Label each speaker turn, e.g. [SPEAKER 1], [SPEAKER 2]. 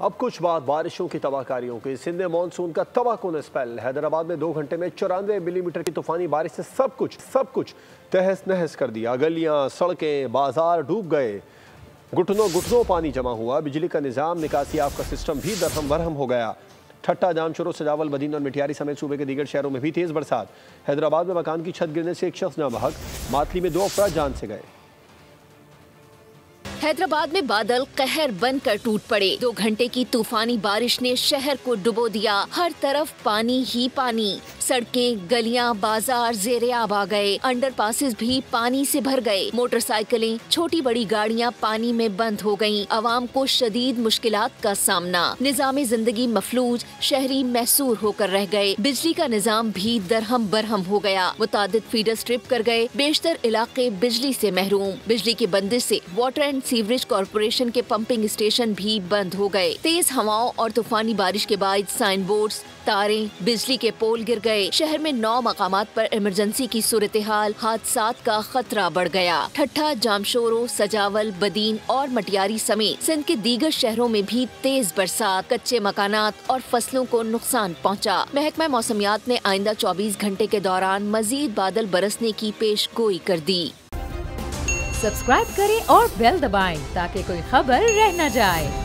[SPEAKER 1] अब कुछ बात बारिशों की तबाहकारियों की। सिंध में मानसून का तबाहकुन स्पेल। हैदराबाद में 2 घंटे में 94 मिलीमीटर की तूफानी बारिश से सब कुछ तहस नहस कर दिया। गलियां, सड़कें, बाजार डूब गए। घुटनों पानी जमा हुआ। बिजली का निज़ाम, निकासियाब का सिस्टम भी दरहम बरहम हो गया। ठट्टा, जामशोरो, सजावल, बदीन और मिठियारी समेत सूबे के दीगर शहरों में भी तेज बरसात। हैदराबाद में मकान की छत गिरने से एक शख्स नाम हक, मातली में 2 अफराद जान से गए।
[SPEAKER 2] हैदराबाद में बादल कहर बनकर टूट पड़े। 2 घंटे की तूफानी बारिश ने शहर को डुबो दिया। हर तरफ पानी ही पानी। सड़कें, गलियां, बाजार ज़ेरे-आब आ गए। अंडरपासेस भी पानी से भर गए। मोटरसाइकिलें, छोटी बड़ी गाड़ियां पानी में बंद हो गईं। आवाम को शदीद मुश्किलात का सामना। निज़ाम जिंदगी मफलूज, शहरी महसूर होकर रह गए। बिजली का निज़ाम भी दरहम बरहम हो गया। मुतादिद फीडर स्ट्रिप कर गए। बेशतर इलाके बिजली से महरूम। बिजली की बंदिश से वाटर एंड सीवरेज कॉर्पोरेशन के पंपिंग स्टेशन भी बंद हो गए। तेज हवाओं और तूफानी बारिश के बाद साइन बोर्ड्स, तारें, बिजली के पोल गिर गए। शहर में 9 मकामात पर इमरजेंसी की सूरत हाल। हादसात का खतरा बढ़ गया। ठट्टा, जामशोरो, सजावल, बदीन और मटियारी समेत सिंध के दीगर शहरों में भी तेज बरसात, कच्चे मकानात और फसलों को नुकसान पहुंचा। महकमा मौसमियात ने आइंदा 24 घंटे के दौरान मजीद बादल बरसने की पेशगोई कर दी।
[SPEAKER 3] सब्सक्राइब करें और बेल दबाएं ताकि कोई खबर रह न जाए।